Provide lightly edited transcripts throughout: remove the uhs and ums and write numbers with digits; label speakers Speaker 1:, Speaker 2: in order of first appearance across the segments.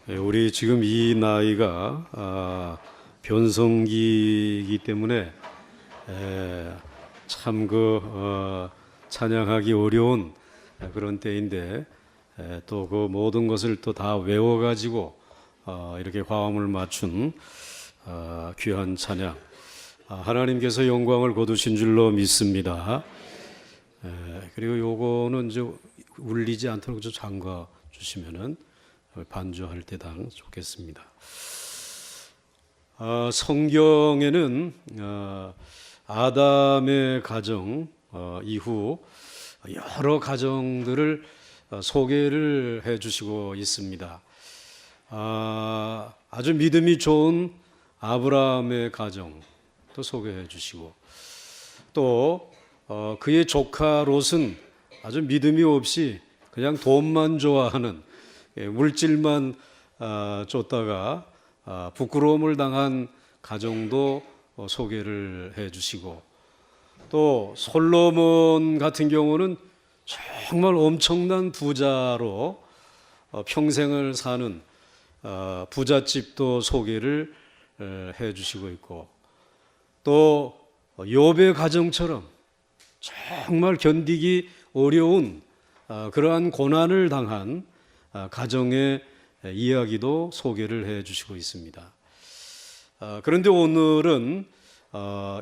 Speaker 1: 우리 지금 이 나이가 변성기이기 때문에 참 찬양하기 어려운 그런 때인데 또 그 모든 것을 또 다 외워가지고 이렇게 화음을 맞춘 귀한 찬양, 하나님께서 영광을 거두신 줄로 믿습니다. 그리고 요거는 이제 울리지 않도록 좀 잠가 주시면은 반주할 때 당 좋겠습니다. 성경에는 아담의 가정 이후 여러 가정들을 소개를 해주시고 있습니다. 아주 믿음이 좋은 아브라함의 가정도 소개해 주시고, 또 그의 조카 롯은 아주 믿음이 없이 그냥 돈만 좋아하는, 물질만 쫓다가 부끄러움을 당한 가정도 소개를 해 주시고, 또 솔로몬 같은 경우는 정말 엄청난 부자로 평생을 사는 부잣집도 소개를 해 주시고 있고, 또 욥의 가정처럼 정말 견디기 어려운 그러한 고난을 당한 가정의 이야기도 소개를 해 주시고 있습니다. 그런데 오늘은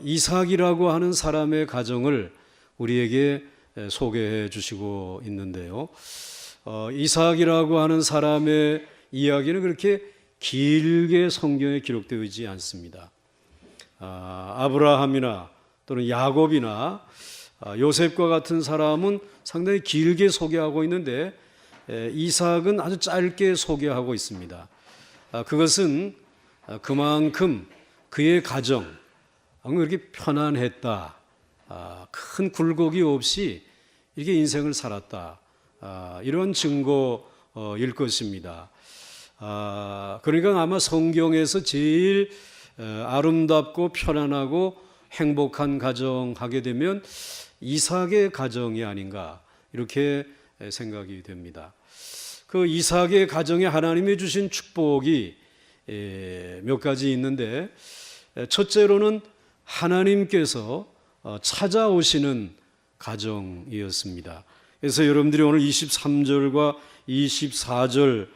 Speaker 1: 이삭이라고 하는 사람의 가정을 우리에게 소개해 주시고 있는데요. 이삭이라고 하는 사람의 이야기는 그렇게 길게 성경에 기록되어 있지 않습니다. 아브라함이나 또는 야곱이나 요셉과 같은 사람은 상당히 길게 소개하고 있는데, 이삭은 아주 짧게 소개하고 있습니다. 그것은 그만큼 그의 가정 그렇게 편안했다, 큰 굴곡이 없이 이렇게 인생을 살았다, 이런 증거일 것입니다. 그러니까 아마 성경에서 제일 아름답고 편안하고 행복한 가정 하게 되면 이삭의 가정이 아닌가, 이렇게 생각이 됩니다. 그 이삭의 가정에 하나님이 주신 축복이 몇 가지 있는데, 첫째로는 하나님께서 찾아오시는 가정이었습니다. 그래서 여러분들이 오늘 23절과 24절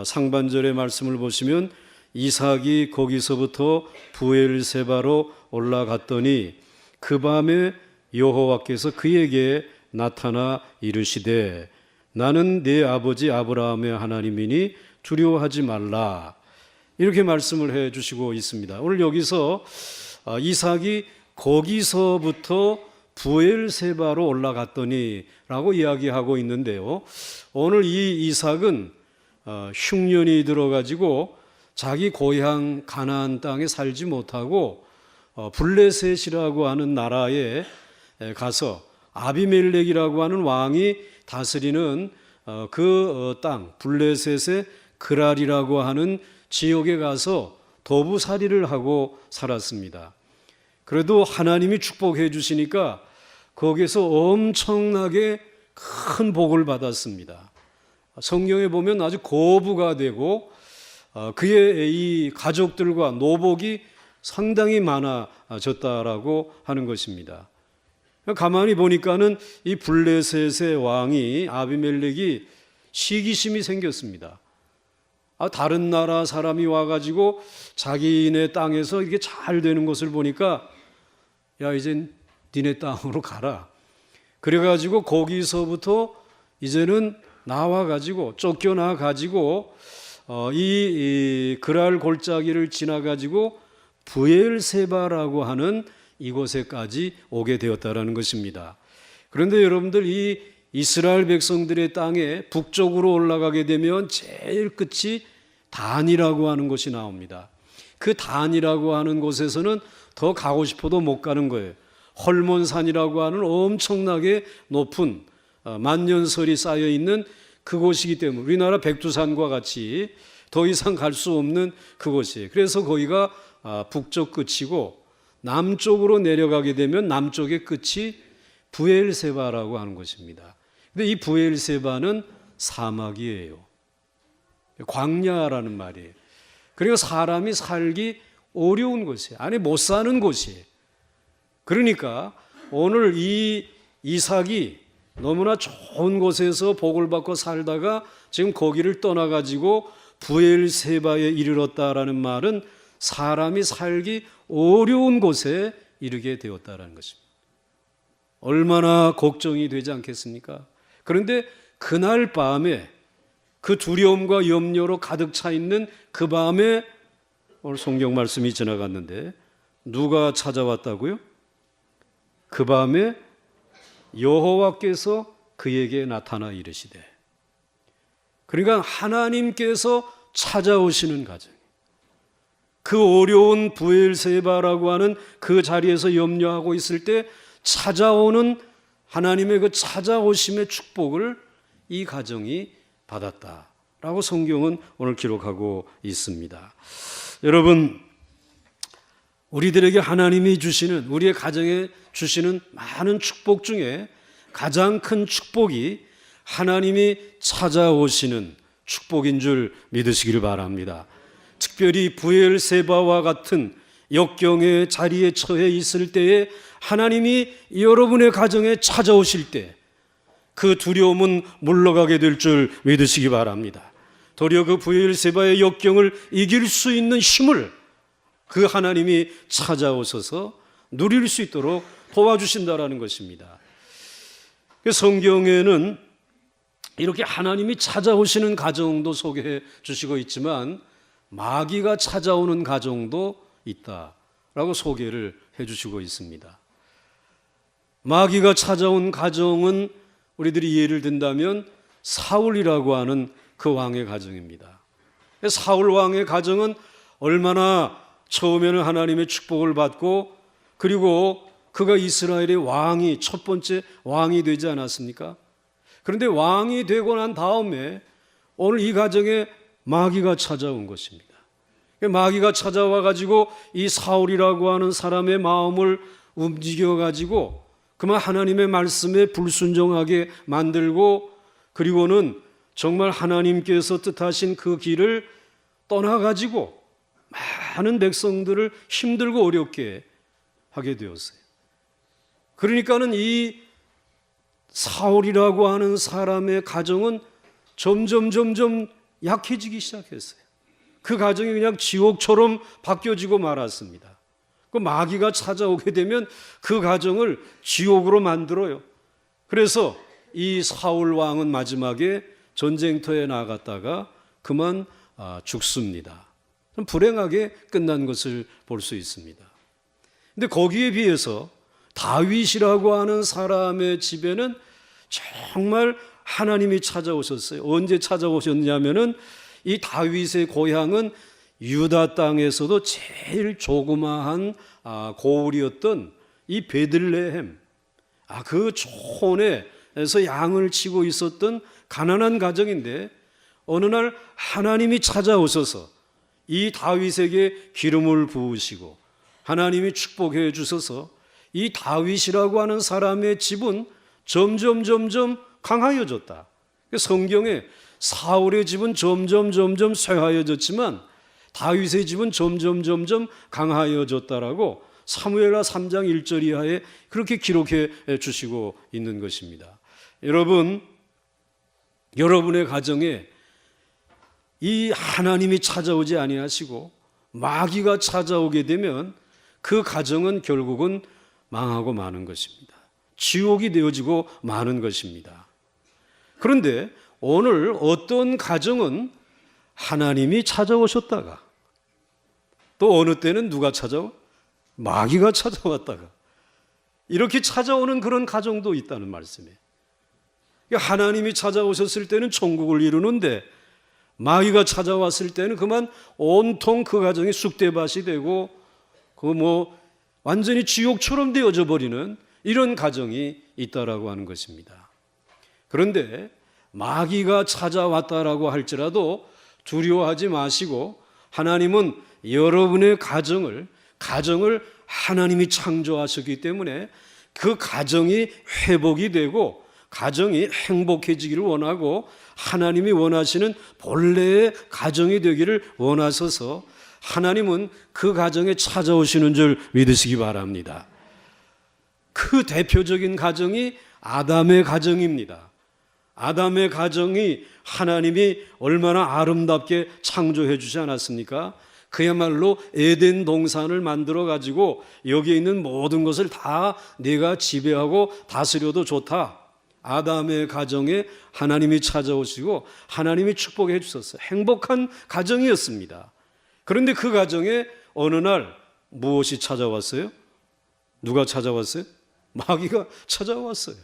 Speaker 1: 상반절의 말씀을 보시면, 이삭이 거기서부터 브엘세바로 올라갔더니 그 밤에 여호와께서 그에게 나타나 이르시되 나는 네 아버지 아브라함의 하나님이니 두려워하지 말라, 이렇게 말씀을 해 주시고 있습니다. 오늘 여기서 이삭이 거기서부터 브엘세바로 올라갔더니 라고 이야기하고 있는데요, 오늘 이 이삭은 흉년이 들어가지고 자기 고향 가나안 땅에 살지 못하고 블레셋이라고 하는 나라에 가서 아비멜렉이라고 하는 왕이 다스리는 그 땅, 블레셋의 그랄이라고 하는 지역에 가서 도부살이를 하고 살았습니다. 그래도 하나님이 축복해 주시니까 거기서 엄청나게 큰 복을 받았습니다. 성경에 보면 아주 거부가 되고 그의 이 가족들과 노복이 상당히 많아졌다라고 하는 것입니다. 가만히 보니까는 이 블레셋의 왕이 아비멜렉이 시기심이 생겼습니다. 다른 나라 사람이 와가지고 자기네 땅에서 이게 잘 되는 것을 보니까, 야, 이젠 니네 땅으로 가라. 그래가지고 거기서부터 이제는 나와가지고 쫓겨나가지고 이 그랄 골짜기를 지나가지고 브엘세바라고 하는 이곳에까지 오게 되었다라는 것입니다. 그런데 여러분들, 이 이스라엘 백성들의 땅에 북쪽으로 올라가게 되면 제일 끝이 단이라고 하는 곳이 나옵니다. 그 단이라고 하는 곳에서는 더 가고 싶어도 못 가는 거예요. 헐몬산이라고 하는 엄청나게 높은 만년설이 쌓여 있는 그곳이기 때문에, 우리나라 백두산과 같이 더 이상 갈 수 없는 그곳이에요. 그래서 거기가 북쪽 끝이고, 남쪽으로 내려가게 되면 남쪽의 끝이 브엘세바라고 하는 것입니다. 근데 이 브엘세바는 사막이에요. 광야라는 말이에요. 그러니까 사람이 살기 어려운 곳이에요. 아니 못 사는 곳이에요. 그러니까 오늘 이 이삭이 너무나 좋은 곳에서 복을 받고 살다가 지금 거기를 떠나가지고 브엘세바에 이르렀다라는 말은 사람이 살기 어려운 곳에 이르게 되었다라는 것입니다. 얼마나 걱정이 되지 않겠습니까? 그런데 그날 밤에 그 두려움과 염려로 가득 차 있는 그 밤에 오늘 성경 말씀이 지나갔는데 누가 찾아왔다고요? 그 밤에 여호와께서 그에게 나타나 이르시되, 그러니까 하나님께서 찾아오시는 가정, 그 어려운 브엘세바라고 하는 그 자리에서 염려하고 있을 때 찾아오는 하나님의 그 찾아오심의 축복을 이 가정이 받았다라고 성경은 오늘 기록하고 있습니다. 여러분, 우리들에게 하나님이 주시는, 우리의 가정에 주시는 많은 축복 중에 가장 큰 축복이 하나님이 찾아오시는 축복인 줄 믿으시길 바랍니다. 특별히 브엘세바와 같은 역경의 자리에 처해 있을 때에 하나님이 여러분의 가정에 찾아오실 때 그 두려움은 물러가게 될 줄 믿으시기 바랍니다. 도리어 그 브엘세바의 역경을 이길 수 있는 힘을 그 하나님이 찾아오셔서 누릴 수 있도록 도와주신다라는 것입니다. 성경에는 이렇게 하나님이 찾아오시는 가정도 소개해 주시고 있지만 마귀가 찾아오는 가정도 있다라고 소개를 해 주시고 있습니다. 마귀가 찾아온 가정은 우리들이 예를 든다면 사울이라고 하는 그 왕의 가정입니다. 사울 왕의 가정은 얼마나 처음에는 하나님의 축복을 받고 그리고 그가 이스라엘의 왕이 첫 번째 왕이 되지 않았습니까? 그런데 왕이 되고 난 다음에 오늘 이 가정에 마귀가 찾아온 것입니다. 마귀가 찾아와 가지고 이 사울이라고 하는 사람의 마음을 움직여 가지고 그만 하나님의 말씀에 불순종하게 만들고 그리고는 정말 하나님께서 뜻하신 그 길을 떠나 가지고 많은 백성들을 힘들고 어렵게 하게 되었어요. 그러니까는 이 사울이라고 하는 사람의 가정은 점점 약해지기 시작했어요. 그 가정이 그냥 지옥처럼 바뀌어지고 말았습니다. 그 마귀가 찾아오게 되면 그 가정을 지옥으로 만들어요. 그래서 이 사울 왕은 마지막에 전쟁터에 나갔다가 그만 죽습니다. 불행하게 끝난 것을 볼 수 있습니다. 근데 거기에 비해서 다윗이라고 하는 사람의 집에는 정말 하나님이 찾아오셨어요. 언제 찾아오셨냐면은 이 다윗의 고향은 유다 땅에서도 제일 조그마한 고을이었던 이 베들레헴, 그 촌에서 양을 치고 있었던 가난한 가정인데 어느 날 하나님이 찾아오셔서 이 다윗에게 기름을 부으시고 하나님이 축복해 주셔서 이 다윗이라고 하는 사람의 집은 점점 강하여졌다. 성경에 사울의 집은 점점 쇠하여졌지만 다윗의 집은 점점 강하여졌다라고 사무엘하 3장 1절 이하에 그렇게 기록해 주시고 있는 것입니다. 여러분, 여러분의 가정에 이 하나님이 찾아오지 아니하시고 마귀가 찾아오게 되면 그 가정은 결국은 망하고 마는 것입니다. 지옥이 되어지고 마는 것입니다. 그런데 오늘 어떤 가정은 하나님이 찾아오셨다가 또 어느 때는 누가 찾아와? 마귀가 찾아왔다가 이렇게 찾아오는 그런 가정도 있다는 말씀이에요. 하나님이 찾아오셨을 때는 천국을 이루는데 마귀가 찾아왔을 때는 그만 온통 그 가정이 쑥대밭이 되고 완전히 지옥처럼 되어져 버리는 이런 가정이 있다라고 하는 것입니다. 그런데 마귀가 찾아왔다라고 할지라도 두려워하지 마시고 하나님은 여러분의 가정을 하나님이 창조하셨기 때문에 그 가정이 회복이 되고 가정이 행복해지기를 원하고 하나님이 원하시는 본래의 가정이 되기를 원하셔서 하나님은 그 가정에 찾아오시는 줄 믿으시기 바랍니다. 그 대표적인 가정이 아담의 가정입니다. 아담의 가정이 하나님이 얼마나 아름답게 창조해 주지 않았습니까? 그야말로 에덴 동산을 만들어 가지고 여기에 있는 모든 것을 다 내가 지배하고 다스려도 좋다. 아담의 가정에 하나님이 찾아오시고 하나님이 축복해 주셨어요. 행복한 가정이었습니다. 그런데 그 가정에 어느 날 무엇이 찾아왔어요? 누가 찾아왔어요? 마귀가 찾아왔어요.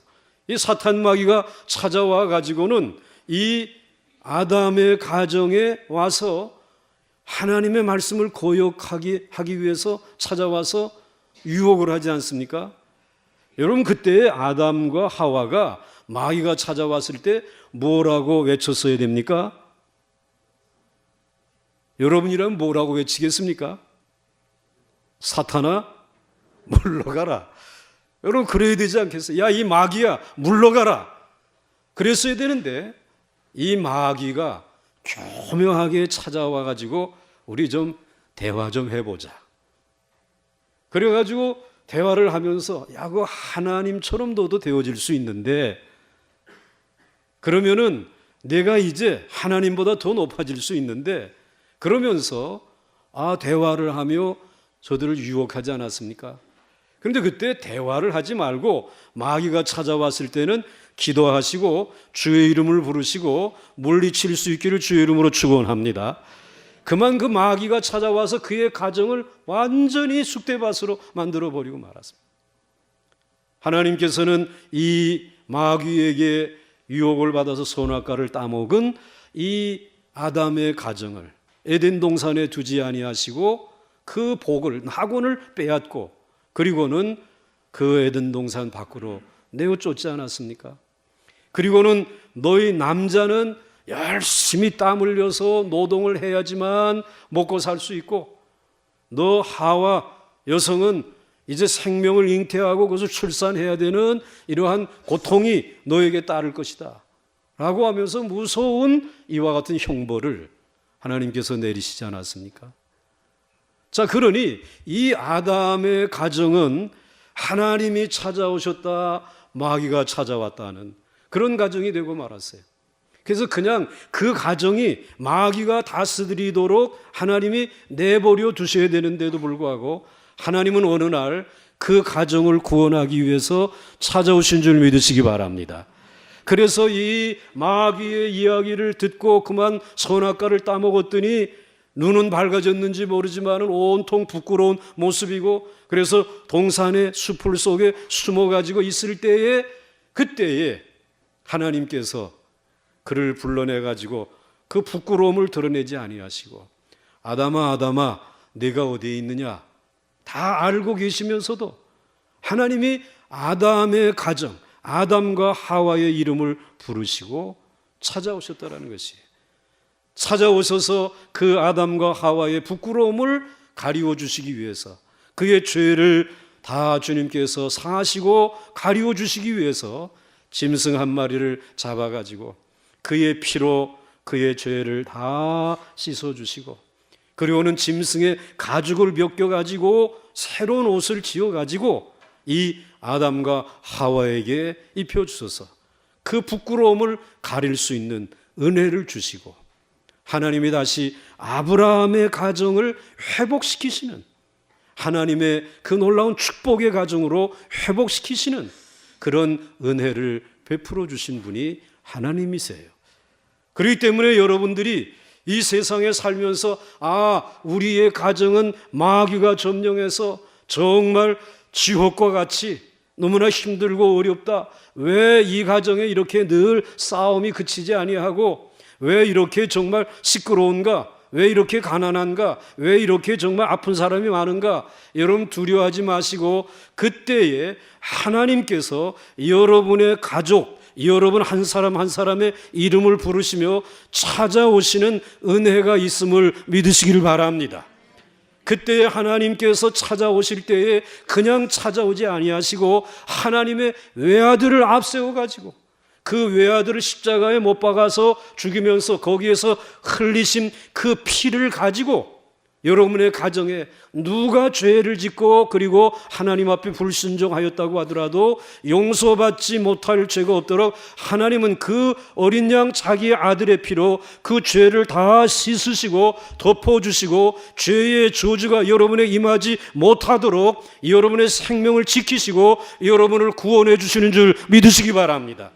Speaker 1: 이 사탄 마귀가 찾아와 가지고는 이 아담의 가정에 와서 하나님의 말씀을 거역하기 위해서 찾아와서 유혹을 하지 않습니까? 여러분, 그때 아담과 하와가 마귀가 찾아왔을 때 뭐라고 외쳤어야 됩니까? 여러분이라면 뭐라고 외치겠습니까? 사탄아, 물러가라. 여러분, 그래야 되지 않겠어요? 야, 이 마귀야, 물러가라. 그랬어야 되는데 이 마귀가 교묘하게 찾아와 가지고 우리 좀 대화 좀 해보자. 그래가지고 대화를 하면서 야, 그 하나님처럼 너도 되어질 수 있는데 그러면은 내가 이제 하나님보다 더 높아질 수 있는데 그러면서 대화를 하며 저들을 유혹하지 않았습니까? 그런데 그때 대화를 하지 말고 마귀가 찾아왔을 때는 기도하시고 주의 이름을 부르시고 물리칠 수 있기를 주의 이름으로 축원합니다. 그만 그 마귀가 찾아와서 그의 가정을 완전히 쑥대밭으로 만들어버리고 말았습니다. 하나님께서는 이 마귀에게 유혹을 받아서 선악과를 따먹은 이 아담의 가정을 에덴 동산에 두지 아니하시고 그 복을 낙원을 빼앗고 그리고는 그 에덴 동산 밖으로 내어 쫓지 않았습니까? 그리고는 너희 남자는 열심히 땀 흘려서 노동을 해야지만 먹고 살 수 있고 너 하와 여성은 이제 생명을 잉태하고 그것을 출산해야 되는 이러한 고통이 너에게 따를 것이다 라고 하면서 무서운 이와 같은 형벌을 하나님께서 내리시지 않았습니까? 자, 그러니 이 아담의 가정은 하나님이 찾아오셨다, 마귀가 찾아왔다는 그런 가정이 되고 말았어요. 그래서 그냥 그 가정이 마귀가 다스리도록 하나님이 내버려 두셔야 되는데도 불구하고 하나님은 어느 날 그 가정을 구원하기 위해서 찾아오신 줄 믿으시기 바랍니다. 그래서 이 마귀의 이야기를 듣고 그만 선악과를 따먹었더니 눈은 밝아졌는지 모르지만 온통 부끄러운 모습이고 그래서 동산의 숲을 속에 숨어가지고 있을 때에 그때에 하나님께서 그를 불러내가지고 그 부끄러움을 드러내지 아니하시고 아담아 아담아 네가 어디에 있느냐 다 알고 계시면서도 하나님이 아담의 가정 아담과 하와의 이름을 부르시고 찾아오셨다는 것이에요. 찾아오셔서 그 아담과 하와의 부끄러움을 가리워 주시기 위해서 그의 죄를 다 주님께서 사하시고 가리워 주시기 위해서 짐승 한 마리를 잡아가지고 그의 피로 그의 죄를 다 씻어주시고 그리고는 짐승의 가죽을 벗겨가지고 새로운 옷을 지어가지고 이 아담과 하와에게 입혀주셔서 그 부끄러움을 가릴 수 있는 은혜를 주시고 하나님이 다시 아브라함의 가정을 회복시키시는 하나님의 그 놀라운 축복의 가정으로 회복시키시는 그런 은혜를 베풀어 주신 분이 하나님이세요. 그렇기 때문에 여러분들이 이 세상에 살면서 우리의 가정은 마귀가 점령해서 정말 지옥과 같이 너무나 힘들고 어렵다. 왜 이 가정에 이렇게 늘 싸움이 그치지 아니하고 왜 이렇게 정말 시끄러운가? 왜 이렇게 가난한가? 왜 이렇게 정말 아픈 사람이 많은가? 여러분 두려워하지 마시고 그때에 하나님께서 여러분의 가족 여러분 한 사람 한 사람의 이름을 부르시며 찾아오시는 은혜가 있음을 믿으시기를 바랍니다. 그때 하나님께서 찾아오실 때에 그냥 찾아오지 아니하시고 하나님의 외아들을 앞세워 가지고 그 외아들을 십자가에 못 박아서 죽이면서 거기에서 흘리신 그 피를 가지고 여러분의 가정에 누가 죄를 짓고 그리고 하나님 앞에 불순종하였다고 하더라도 용서받지 못할 죄가 없도록 하나님은 그 어린 양 자기 아들의 피로 그 죄를 다 씻으시고 덮어주시고 죄의 저주가 여러분에 임하지 못하도록 여러분의 생명을 지키시고 여러분을 구원해 주시는 줄 믿으시기 바랍니다.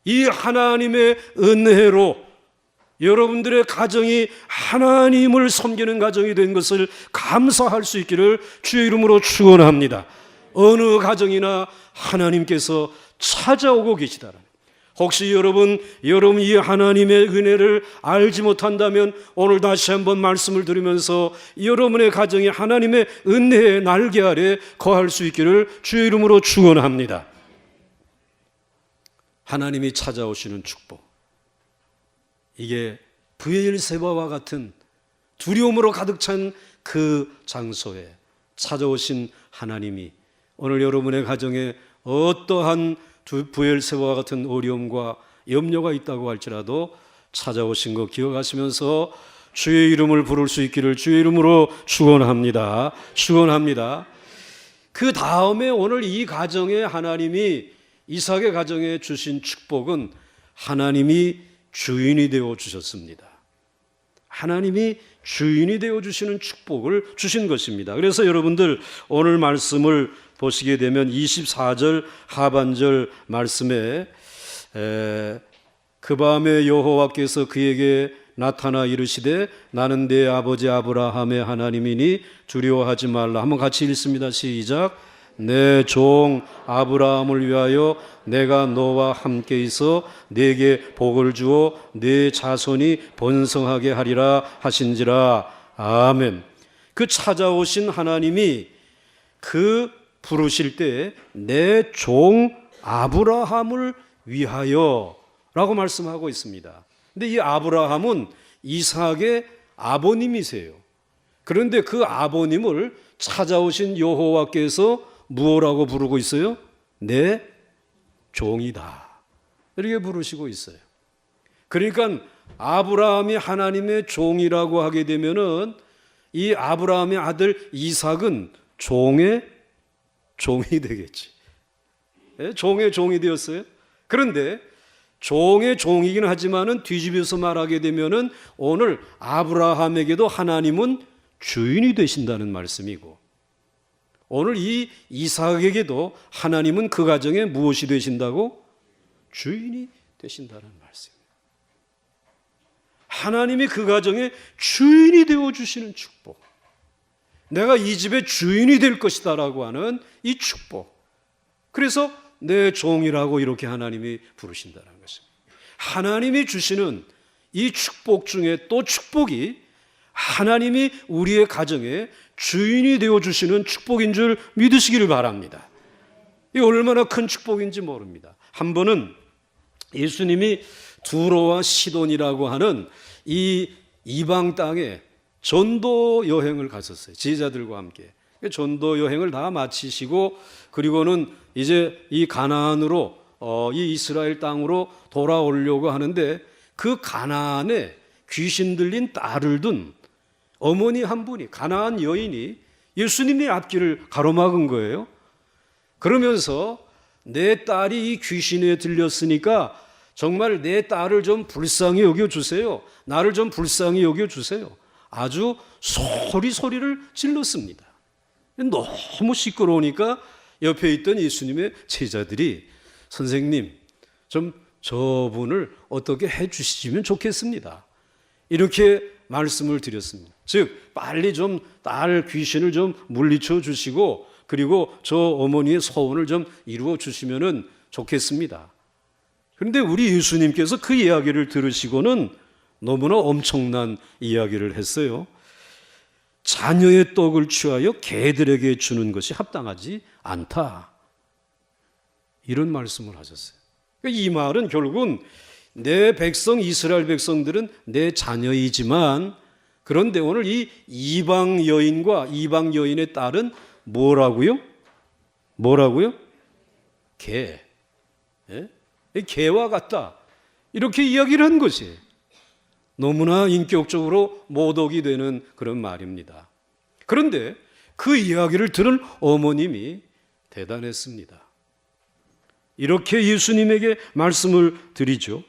Speaker 1: 이 하나님의 은혜로 여러분들의 가정이 하나님을 섬기는 가정이 된 것을 감사할 수 있기를 주의 이름으로 축원합니다. 어느 가정이나 하나님께서 찾아오고 계시다는, 혹시 여러분 이 하나님의 은혜를 알지 못한다면 오늘 다시 한번 말씀을 들으면서 여러분의 가정이 하나님의 은혜의 날개 아래 거할 수 있기를 주의 이름으로 축원합니다. 하나님이 찾아오시는 축복, 이게 브엘세바와 같은 두려움으로 가득 찬 그 장소에 찾아오신 하나님이 오늘 여러분의 가정에 어떠한 브엘세바와 같은 어려움과 염려가 있다고 할지라도 찾아오신 거 기억하시면서 주의 이름을 부를 수 있기를 주의 이름으로 축원합니다. 축원합니다. 그 다음에 오늘 이 가정에 하나님이, 이삭의 가정에 주신 축복은 하나님이 주인이 되어 주셨습니다. 하나님이 주인이 되어 주시는 축복을 주신 것입니다. 그래서 여러분들 오늘 말씀을 보시게 되면 24절 하반절 말씀에 그 밤에 여호와께서 그에게 나타나 이르시되 나는 내 아버지 아브라함의 하나님이니 두려워하지 말라. 한번 같이 읽습니다. 시작. 내 종 아브라함을 위하여 내가 너와 함께 있어 네게 복을 주어 네 자손이 번성하게 하리라 하신지라. 아멘. 그 찾아오신 하나님이 그 부르실 때 내 종 아브라함을 위하여 라고 말씀하고 있습니다. 근데 이 아브라함은 이삭의 아버님이세요. 그런데 그 아버님을 찾아오신 여호와께서 무엇라고 부르고 있어요? 내 종이다, 이렇게 부르시고 있어요. 그러니까 아브라함이 하나님의 종이라고 하게 되면은 이 아브라함의 아들 이삭은 종의 종이 되겠지. 종의 종이 되었어요. 그런데 종의 종이긴 하지만은 뒤집어서 말하게 되면은 오늘 아브라함에게도 하나님은 주인이 되신다는 말씀이고, 오늘 이 이삭에게도 하나님은 그 가정에 무엇이 되신다고? 주인이 되신다는 말씀입니다. 하나님이 그 가정에 주인이 되어주시는 축복, 내가 이 집의 주인이 될 것이다 라고 하는 이 축복, 그래서 내 종이라고 이렇게 하나님이 부르신다는 것입니다. 하나님이 주시는 이 축복 중에 또 축복이 하나님이 우리의 가정에 주인이 되어주시는 축복인 줄 믿으시기를 바랍니다. 이 얼마나 큰 축복인지 모릅니다. 한 번은 예수님이 두로와 시돈이라고 하는 이 이방 땅에 전도 여행을 갔었어요. 제자들과 함께. 전도 여행을 다 마치시고 그리고는 이제 이 가나안으로 이 이스라엘 땅으로 돌아오려고 하는데 그 가나안에 귀신 들린 딸을 둔 어머니 한 분이, 가나안 여인이 예수님의 앞길을 가로막은 거예요. 그러면서 내 딸이 이 귀신에 들렸으니까 정말 내 딸을 좀 불쌍히 여겨주세요. 나를 좀 불쌍히 여겨주세요. 아주 소리를 질렀습니다. 너무 시끄러우니까 옆에 있던 예수님의 제자들이 선생님, 좀 저분을 어떻게 해 주시면 좋겠습니다, 이렇게 말씀을 드렸습니다. 즉 빨리 좀 딸 귀신을 좀 물리쳐 주시고 그리고 저 어머니의 소원을 좀 이루어 주시면 좋겠습니다. 그런데 우리 예수님께서 그 이야기를 들으시고는 너무나 엄청난 이야기를 했어요. 자녀의 떡을 취하여 개들에게 주는 것이 합당하지 않다, 이런 말씀을 하셨어요. 이 말은 결국은 내 백성 이스라엘 백성들은 내 자녀이지만, 그런데 오늘 이 이방 여인과 이방 여인의 딸은 뭐라고요? 개. 예? 개와 같다. 이렇게 이야기를 한 것이 너무나 인격적으로 모독이 되는 그런 말입니다. 그런데 그 이야기를 들은 어머님이 대단했습니다. 이렇게 예수님에게 말씀을 드리죠.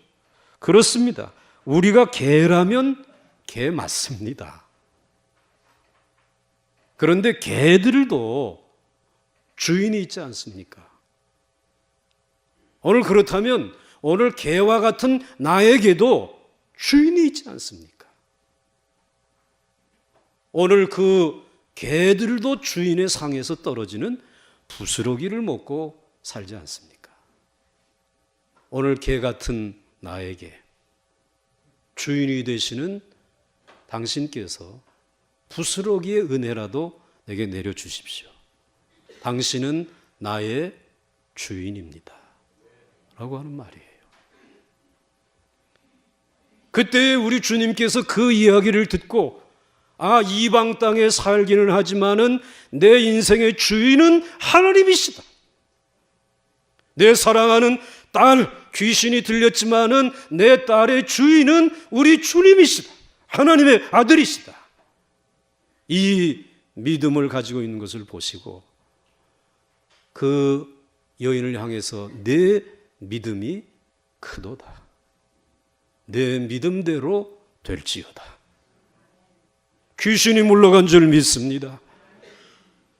Speaker 1: 그렇습니다. 우리가 개라면 개 맞습니다. 그런데 개들도 주인이 있지 않습니까? 오늘 그렇다면 오늘 개와 같은 나에게도 주인이 있지 않습니까? 오늘 그 개들도 주인의 상에서 떨어지는 부스러기를 먹고 살지 않습니까? 오늘 개 같은 나에게 주인이 되시는 당신께서 부스러기의 은혜라도 내게 내려주십시오. 당신은 나의 주인입니다. 라고 하는 말이에요. 그때 우리 주님께서 그 이야기를 듣고 이방 땅에 살기는 하지만은 내 인생의 주인은 하나님이시다. 내 사랑하는 딸 귀신이 들렸지만은 내 딸의 주인은 우리 주님이시다. 하나님의 아들이시다. 이 믿음을 가지고 있는 것을 보시고 그 여인을 향해서 내 믿음이 크도다. 내 믿음대로 될지어다. 귀신이 물러간 줄 믿습니다.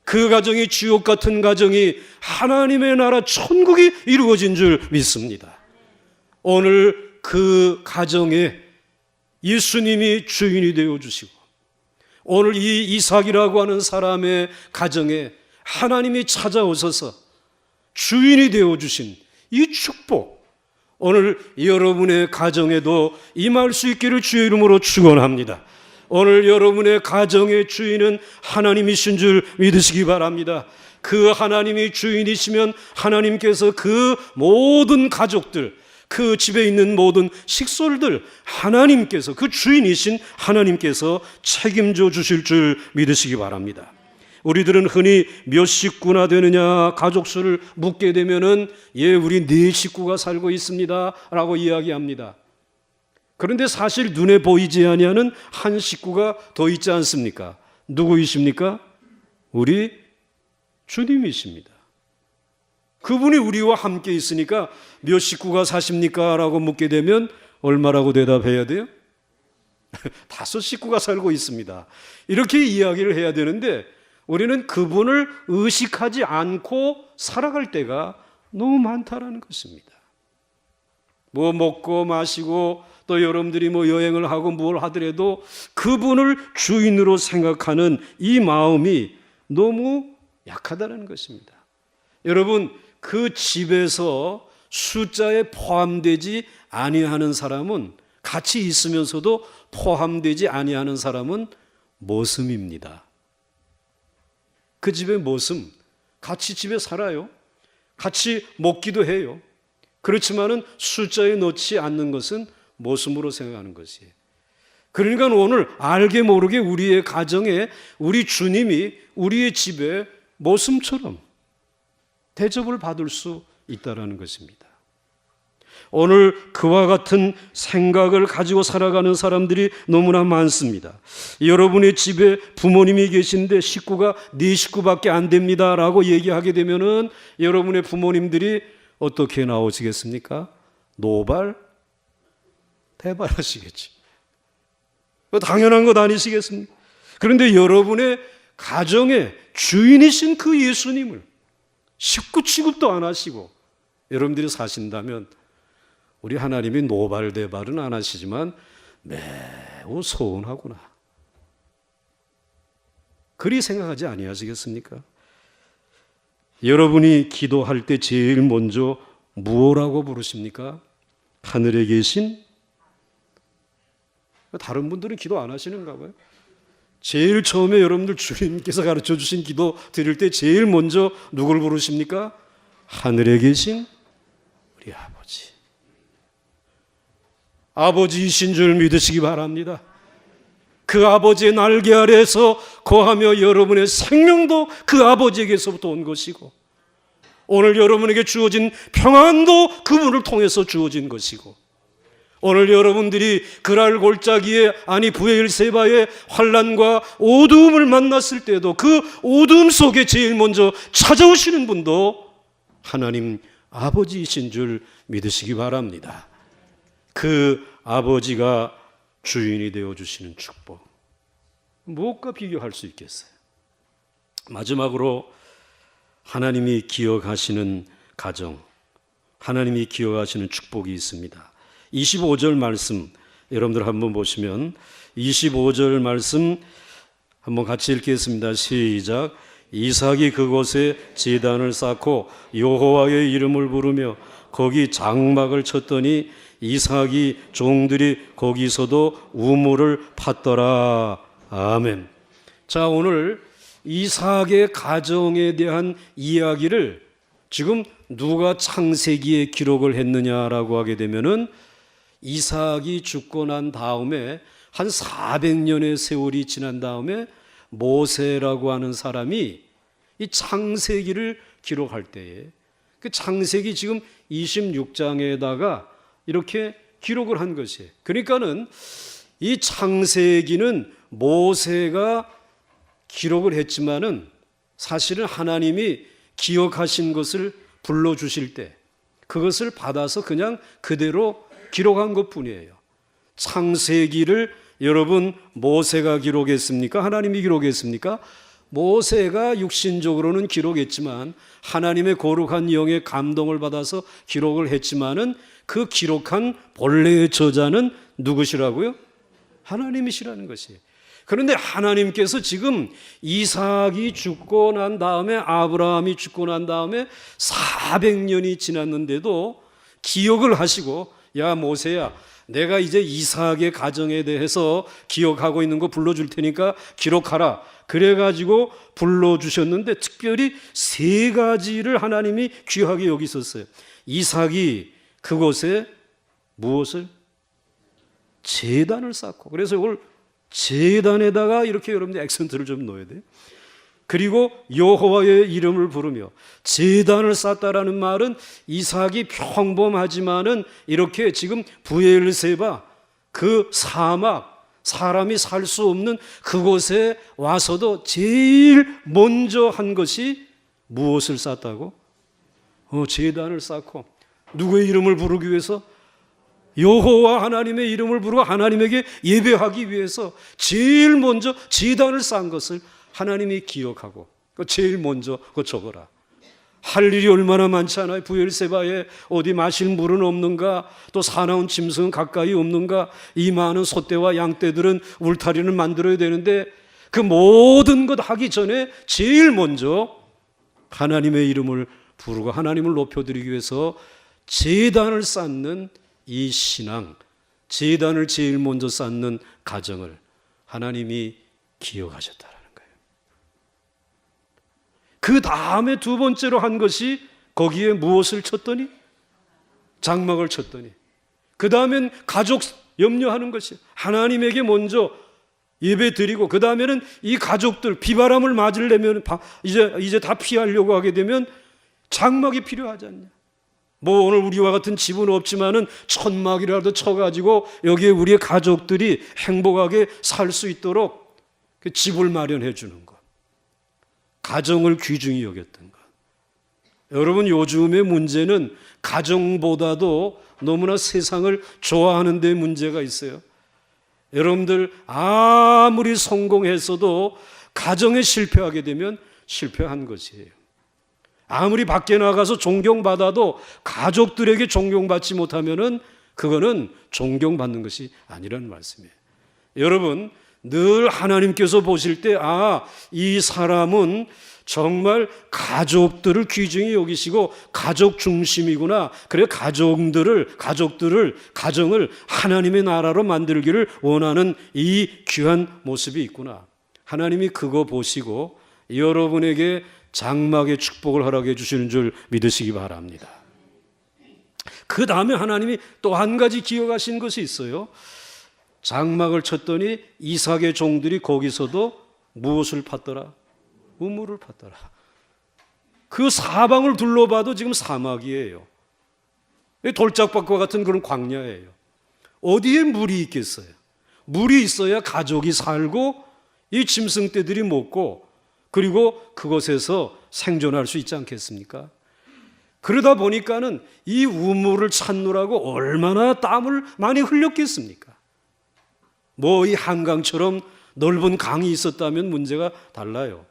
Speaker 1: 그 가정이 지옥 같은 가정이 하나님의 나라 천국이 이루어진 줄 믿습니다. 오늘 그 가정에 예수님이 주인이 되어주시고 오늘 이 이삭이라고 하는 사람의 가정에 하나님이 찾아오셔서 주인이 되어주신 이 축복, 오늘 여러분의 가정에도 임할 수 있기를 주의 이름으로 축원합니다. 오늘 여러분의 가정의 주인은 하나님이신 줄 믿으시기 바랍니다. 그 하나님이 주인이시면 하나님께서 그 모든 가족들, 그 집에 있는 모든 식솔들 하나님께서, 그 주인이신 하나님께서 책임져 주실 줄 믿으시기 바랍니다. 우리들은 흔히 몇 식구나 되느냐 가족 수를 묻게 되면은 우리 4식구가 살고 있습니다 라고 이야기합니다. 그런데 사실 눈에 보이지 아니하는 한 식구가 더 있지 않습니까? 누구이십니까? 우리 주님이십니다. 그분이 우리와 함께 있으니까 몇 식구가 사십니까? 라고 묻게 되면 얼마라고 대답해야 돼요? 5식구가 살고 있습니다. 이렇게 이야기를 해야 되는데 우리는 그분을 의식하지 않고 살아갈 때가 너무 많다라는 것입니다. 뭐 먹고 마시고 또 여러분들이 뭐 여행을 하고 뭘 하더라도 그분을 주인으로 생각하는 이 마음이 너무 약하다는 것입니다. 여러분, 그 집에서 숫자에 포함되지 아니하는 사람은, 같이 있으면서도 포함되지 아니하는 사람은 모슴입니다. 그 집의 모슴, 같이 집에 살아요. 같이 먹기도 해요. 그렇지만은 숫자에 넣지 않는 것은 모슴으로 생각하는 것이에요. 그러니까 오늘 알게 모르게 우리의 가정에 우리 주님이 우리의 집에 모슴처럼 대접을 받을 수 있다는 것입니다. 오늘 그와 같은 생각을 가지고 살아가는 사람들이 너무나 많습니다. 여러분의 집에 부모님이 계신데 식구가 4식구밖에 안 됩니다 라고 얘기하게 되면은 여러분의 부모님들이 어떻게 나오시겠습니까? 노발, 대발하시겠지. 당연한 것 아니시겠습니까? 그런데 여러분의 가정의 주인이신 그 예수님을 식구 취급도 안 하시고 여러분들이 사신다면 우리 하나님이 노발대발은 안 하시지만 매우 서운하구나. 그리 생각하지 아니하시겠습니까? 여러분이 기도할 때 제일 먼저 무엇라고 부르십니까? 하늘에 계신? 다른 분들은 기도 안 하시는가 봐요. 제일 처음에 여러분들 주님께서 가르쳐 주신 기도 드릴 때 제일 먼저 누굴 부르십니까? 하늘에 계신 우리 아버지. 아버지이신 줄 믿으시기 바랍니다. 그 아버지의 날개 아래에서 거하며 여러분의 생명도 그 아버지에게서부터 온 것이고 오늘 여러분에게 주어진 평안도 그분을 통해서 주어진 것이고, 오늘 여러분들이 그랄 골짜기에, 아니 브엘세바의 환난과 어두움을 만났을 때도 그 어두움 속에 제일 먼저 찾아오시는 분도 하나님 아버지이신 줄 믿으시기 바랍니다. 그 아버지가 주인이 되어주시는 축복, 무엇과 비교할 수 있겠어요? 마지막으로 하나님이 기억하시는 가정, 하나님이 기억하시는 축복이 있습니다. 25절 말씀 여러분들 한번 보시면 25절 말씀 한번 같이 읽겠습니다. 시작. 이삭이 그곳에 제단을 쌓고 여호와의 이름을 부르며 거기 장막을 쳤더니 이삭이 종들이 거기서도 우물을 팠더라. 아멘. 자, 오늘 이삭의 가정에 대한 이야기를 지금 누가 창세기에 기록을 했느냐라고 하게 되면은 이삭이 죽고 난 다음에 한 400년의 세월이 지난 다음에 모세라고 하는 사람이 이 창세기를 기록할 때에 그 창세기 지금 26장에다가 이렇게 기록을 한 것이에요. 그러니까는 이 창세기는 모세가 기록을 했지만은 사실은 하나님이 기억하신 것을 불러주실 때 그것을 받아서 그냥 그대로 기록한 것뿐이에요. 창세기를 여러분 모세가 기록했습니까? 하나님이 기록했습니까? 모세가 육신적으로는 기록했지만 하나님의 거룩한 영의 감동을 받아서 기록을 했지만은 그 기록한 본래의 저자는 누구시라고요? 하나님이시라는 것이에요. 그런데 하나님께서 지금 이삭이 죽고 난 다음에 아브라함이 죽고 난 다음에 400년이 지났는데도 기억을 하시고, 야 모세야, 내가 이제 이삭의 가정에 대해서 기억하고 있는 거 불러줄 테니까 기록하라. 그래가지고 불러주셨는데 특별히 3가지를 하나님이 귀하게 여기셨어요. 이삭이 그곳에 무엇을? 제단을 쌓고, 그래서 이걸 제단에다가 이렇게 여러분들 액센트를 좀 넣어야 돼요. 그리고 여호와의 이름을 부르며, 제단을 쌓다라는 말은 이삭이 평범하지만은 이렇게 지금 브엘세바 그 사막, 사람이 살 수 없는 그곳에 와서도 제일 먼저 한 것이 무엇을 쌓다고? 제단을 쌓고, 누구의 이름을 부르기 위해서? 여호와 하나님의 이름을 부르고 하나님에게 예배하기 위해서 제일 먼저 제단을 쌓은 것을 하나님이 기억하고, 제일 먼저 그거 적어라. 할 일이 얼마나 많지 않아요? 브엘세바에 어디 마실 물은 없는가? 또 사나운 짐승은 가까이 없는가? 이 많은 소떼와 양떼들은 울타리를 만들어야 되는데 그 모든 것 하기 전에 제일 먼저 하나님의 이름을 부르고 하나님을 높여드리기 위해서 제단을 쌓는 이 신앙, 제단을 제일 먼저 쌓는 가정을 하나님이 기억하셨다라는 거예요. 그 다음에 2번째로 한 것이 거기에 무엇을 쳤더니? 장막을 쳤더니, 그 다음엔 가족 염려하는 것이 하나님에게 먼저 예배 드리고, 그 다음에는 이 가족들 비바람을 맞으려면 이제 다 피하려고 하게 되면 장막이 필요하지 않냐? 뭐 오늘 우리와 같은 집은 없지만은 천막이라도 쳐가지고 여기에 우리의 가족들이 행복하게 살 수 있도록 그 집을 마련해 주는 것, 가정을 귀중히 여겼던 것. 여러분, 요즘의 문제는 가정보다도 너무나 세상을 좋아하는 데 문제가 있어요. 여러분들 아무리 성공했어도 가정에 실패하게 되면 실패한 것이에요. 아무리 밖에 나가서 존경받아도 가족들에게 존경받지 못하면은 그거는 존경받는 것이 아니라는 말씀이에요. 여러분, 늘 하나님께서 보실 때, 이 사람은 정말 가족들을 귀중히 여기시고 가족 중심이구나. 그래, 가정을 하나님의 나라로 만들기를 원하는 이 귀한 모습이 있구나. 하나님이 그거 보시고 여러분에게 장막의 축복을 허락해 주시는 줄 믿으시기 바랍니다. 그 다음에 하나님이 또 한 가지 기억하신 것이 있어요. 장막을 쳤더니 이삭의 종들이 거기서도 무엇을 팠더라? 우물을 팠더라. 그 사방을 둘러봐도 지금 사막이에요. 돌짝밭과 같은 그런 광야예요. 어디에 물이 있겠어요? 물이 있어야 가족이 살고 이 짐승떼들이 먹고 그리고 그곳에서 생존할 수 있지 않겠습니까? 그러다 보니까는 이 우물을 찾느라고 얼마나 땀을 많이 흘렸겠습니까? 뭐 이 한강처럼 넓은 강이 있었다면 문제가 달라요.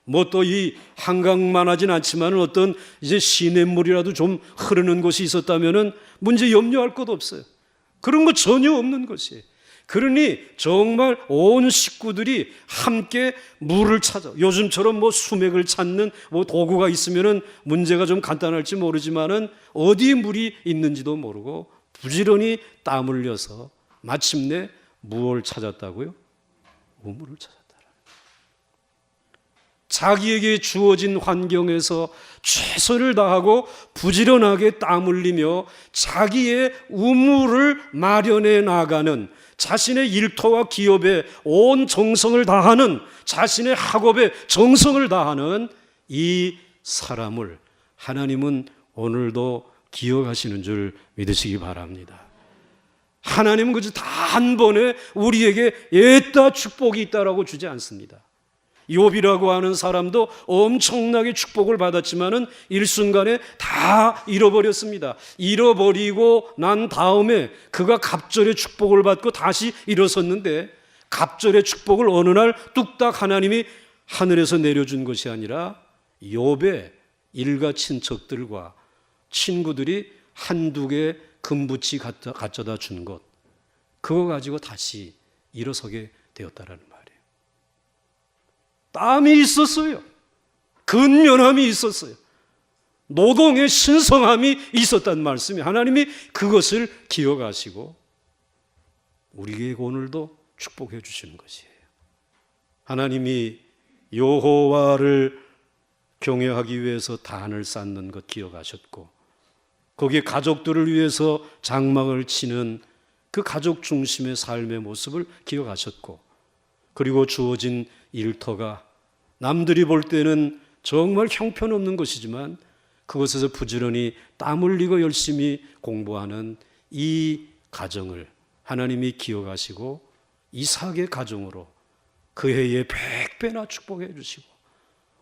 Speaker 1: 뭐 또 이 한강만 하진 않지만 어떤 이제 시냇물이라도 좀 흐르는 곳이 있었다면은 문제 염려할 것 없어요. 그런 거 전혀 없는 것이에요. 그러니 정말 온 식구들이 함께 물을 찾아, 요즘처럼 뭐 수맥을 찾는 뭐 도구가 있으면은 문제가 좀 간단할지 모르지만은 어디에 물이 있는지도 모르고 부지런히 땀 흘려서 마침내 무엇을 찾았다고요? 우물을 찾았다. 자기에게 주어진 환경에서 최선을 다하고 부지런하게 땀 흘리며 자기의 우물을 마련해 나가는, 자신의 일터와 기업에 온 정성을 다하는, 자신의 학업에 정성을 다하는 이 사람을 하나님은 오늘도 기억하시는 줄 믿으시기 바랍니다. 하나님은 그저 다 한 번에 우리에게 옛다 축복이 있다라고 주지 않습니다. 욥이라고 하는 사람도 엄청나게 축복을 받았지만은 일순간에 다 잃어버렸습니다. 잃어버리고 난 다음에 그가 갑절의 축복을 받고 다시 일어섰는데, 갑절의 축복을 어느 날 뚝딱 하나님이 하늘에서 내려준 것이 아니라 욥의 일가 친척들과 친구들이 한두 개 금붙이 갖져다 준 것, 그거 가지고 다시 일어서게 되었다라는 말이에요. 땀이 있었어요. 근면함이 있었어요. 노동의 신성함이 있었다는 말씀이, 하나님이 그것을 기억하시고 우리에게 오늘도 축복해 주시는 것이에요. 하나님이 여호와를 경외하기 위해서 단을 쌓는 것 기억하셨고, 거기에 가족들을 위해서 장막을 치는 그 가족 중심의 삶의 모습을 기억하셨고, 그리고 주어진 일터가 남들이 볼 때는 정말 형편없는 것이지만 그것에서 부지런히 땀 흘리고 열심히 공부하는 이 가정을 하나님이 기억하시고 이삭의 가정으로 그 해에 100배나 축복해 주시고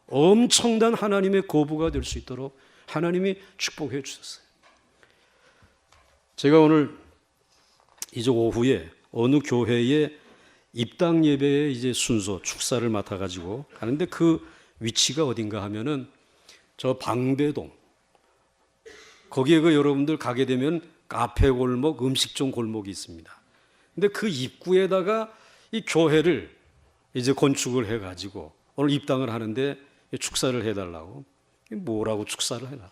Speaker 1: 엄청난 하나님의 거부가 될 수 있도록 하나님이 축복해 주셨어요. 제가 오늘 이제 오후에 어느 교회에 입당 예배의 이제 순서 축사를 맡아가지고 가는데, 그 위치가 어딘가 하면은 저 방배동, 거기에 그 여러분들 가게 되면 카페 골목, 음식점 골목이 있습니다. 근데 그 입구에다가 이 교회를 이제 건축을 해가지고 오늘 입당을 하는데 축사를 해달라고. 뭐라고 축사를 해라.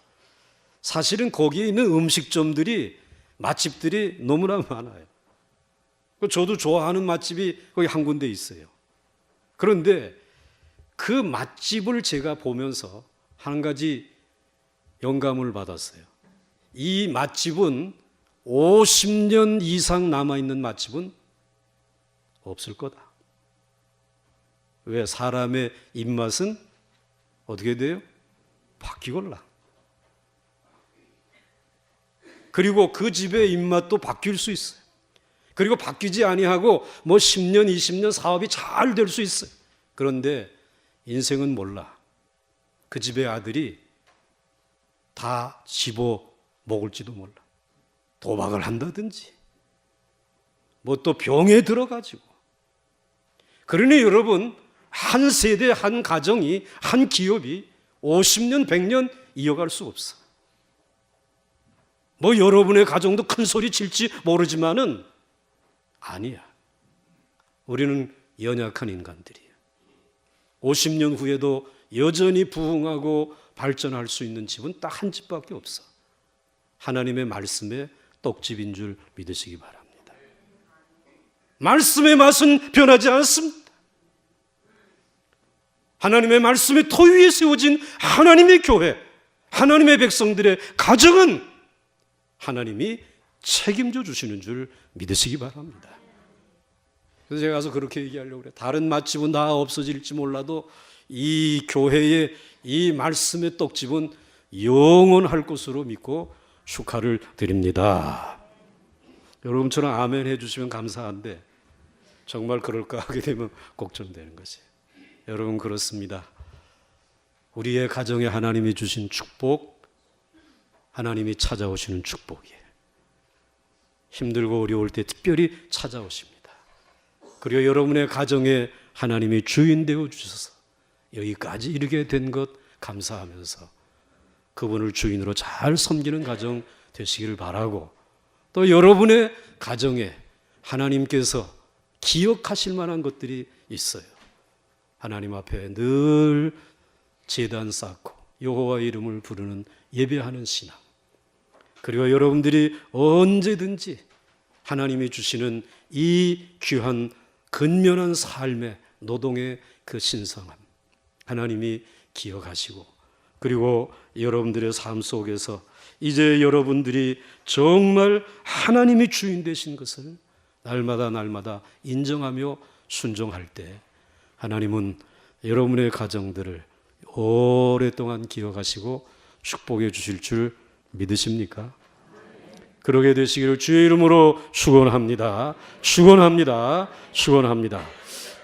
Speaker 1: 사실은 거기에 있는 음식점들이, 맛집들이 너무나 많아요. 저도 좋아하는 맛집이 거기 한 군데 있어요. 그런데 그 맛집을 제가 보면서 한 가지 영감을 받았어요. 이 맛집은 50년 이상 남아있는 맛집은 없을 거다. 왜? 사람의 입맛은 어떻게 돼요? 바뀌걸라. 그리고 그 집의 입맛도 바뀔 수 있어요. 그리고 바뀌지 아니하고 뭐 10년, 20년 사업이 잘 될 수 있어요. 그런데 인생은 몰라. 그 집의 아들이 다 집어 먹을지도 몰라. 도박을 한다든지 뭐 또 병에 들어가지고. 그러니 여러분, 한 세대, 한 가정이, 한 기업이 50년, 100년 이어갈 수 없어. 뭐 여러분의 가정도 큰 소리 칠지 모르지만은 아니야. 우리는 연약한 인간들이에요. 50년 후에도 여전히 부흥하고 발전할 수 있는 집은 딱 한 집밖에 없어. 하나님의 말씀의 떡집인 줄 믿으시기 바랍니다. 말씀의 맛은 변하지 않습니다. 하나님의 말씀의 터 위에 세워진 하나님의 교회, 하나님의 백성들의 가정은 하나님이 책임져 주시는 줄 믿으시기 바랍니다. 그래서 제가 가서 그렇게 얘기하려고 그래요. 다른 맛집은 다 없어질지 몰라도 이 교회의 이 말씀의 떡집은 영원할 것으로 믿고 축하를 드립니다. 여러분처럼 아멘 해주시면 감사한데 정말 그럴까 하게 되면 걱정되는 것이에요. 여러분 그렇습니다. 우리의 가정에 하나님이 주신 축복, 하나님이 찾아오시는 축복이에요. 힘들고 어려울 때 특별히 찾아오십니다. 그리고 여러분의 가정에 하나님이 주인 되어 주셔서 여기까지 이르게 된 것 감사하면서 그분을 주인으로 잘 섬기는 가정 되시기를 바라고, 또 여러분의 가정에 하나님께서 기억하실 만한 것들이 있어요. 하나님 앞에 늘 제단 쌓고 여호와의 이름을 부르는 예배하는 신앙, 그리고 여러분들이 언제든지 하나님이 주시는 이 귀한 근면한 삶의 노동의 그 신성함 하나님이 기억하시고, 그리고 여러분들의 삶 속에서 이제 여러분들이 정말 하나님이 주인 되신 것을 날마다 날마다 인정하며 순종할 때 하나님은 여러분의 가정들을 오랫동안 기억하시고 축복해 주실 줄 믿으십니까? 그러게 되시기를 주의 이름으로 축원합니다. 축원합니다. 축원합니다.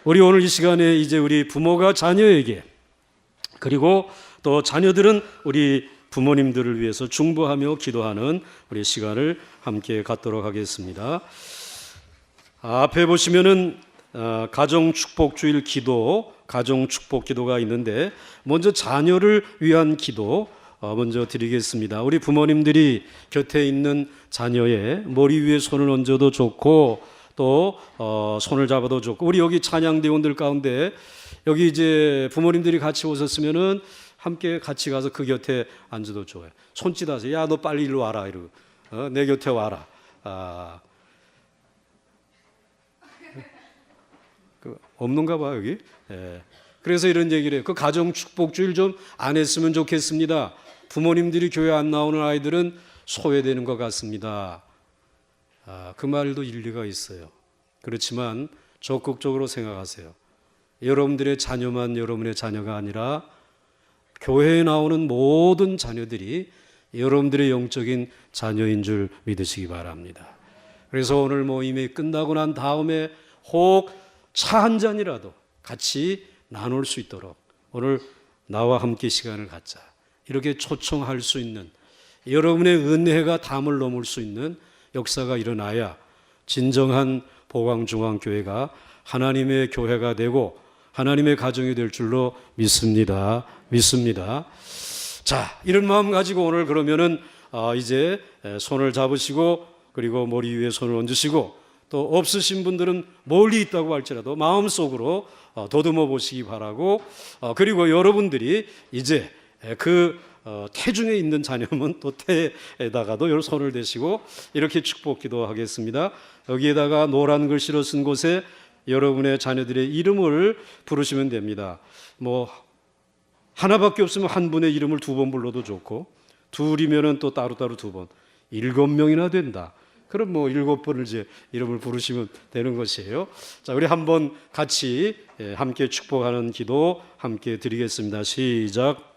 Speaker 1: 우리 오늘 이 시간에 이제 우리 부모가 자녀에게, 그리고 또 자녀들은 우리 부모님들을 위해서 중보하며 기도하는 우리 시간을 함께 갖도록 하겠습니다. 앞에 보시면은 가정 축복 주일 기도, 가정 축복 기도가 있는데 먼저 자녀를 위한 기도 먼저 드리겠습니다. 우리 부모님들이 곁에 있는 자녀의 머리 위에 손을 얹어도 좋고 또 손을 잡아도 좋고, 우리 여기 찬양대원들 가운데 여기 이제 부모님들이 같이 오셨으면은 함께 같이 가서 그 곁에 앉아도 좋아요. 손짓하세요. 야, 너 빨리 일로 와라. 이러고 내 곁에 와라. 없는가 봐 여기. 예. 그래서 이런 얘기를 해요. 그 가정 축복 주일 좀 안 했으면 좋겠습니다. 부모님들이 교회 안 나오는 아이들은 소외되는 것 같습니다. 그 말도 일리가 있어요. 그렇지만 적극적으로 생각하세요. 여러분들의 자녀만 여러분의 자녀가 아니라 교회에 나오는 모든 자녀들이 여러분들의 영적인 자녀인 줄 믿으시기 바랍니다. 그래서 오늘 모임이 끝나고 난 다음에 혹 차 한 잔이라도 같이 나눌 수 있도록 오늘 나와 함께 시간을 갖자, 이렇게 초청할 수 있는, 여러분의 은혜가 담을 넘을 수 있는 역사가 일어나야 진정한 보광중앙교회가 하나님의 교회가 되고 하나님의 가정이 될 줄로 믿습니다. 자, 이런 마음 가지고 오늘 그러면은 이제 손을 잡으시고, 그리고 머리 위에 손을 얹으시고, 또 없으신 분들은 멀리 있다고 할지라도 마음속으로 더듬어 보시기 바라고, 그리고 여러분들이 이제 그 태중에 있는 자녀면 또 태에다가도 손을 대시고 이렇게 축복 기도하겠습니다. 여기에다가 노란 글씨로 쓴 곳에 여러분의 자녀들의 이름을 부르시면 됩니다. 뭐 하나밖에 없으면 한 분의 이름을 두 번 불러도 좋고, 둘이면은 또 따로따로 두 번, 7명이나 된다. 그럼 뭐 7번을 이제 이름을 부르시면 되는 것이에요. 자, 우리 한번 같이 함께 축복하는 기도 함께 드리겠습니다. 시작.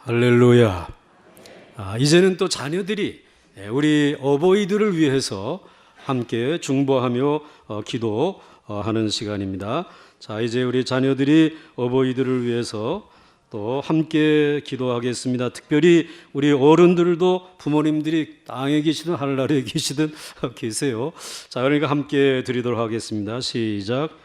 Speaker 1: 할렐루야. 이제는 또 자녀들이 우리 어버이들을 위해서 함께 중보하며 기도하는 시간입니다. 자, 이제 우리 자녀들이 어버이들을 위해서 또 함께 기도하겠습니다. 특별히 우리 어른들도 부모님들이 땅에 계시든 하늘나라에 계시든 계세요. 자, 그러니까 함께 드리도록 하겠습니다. 시작.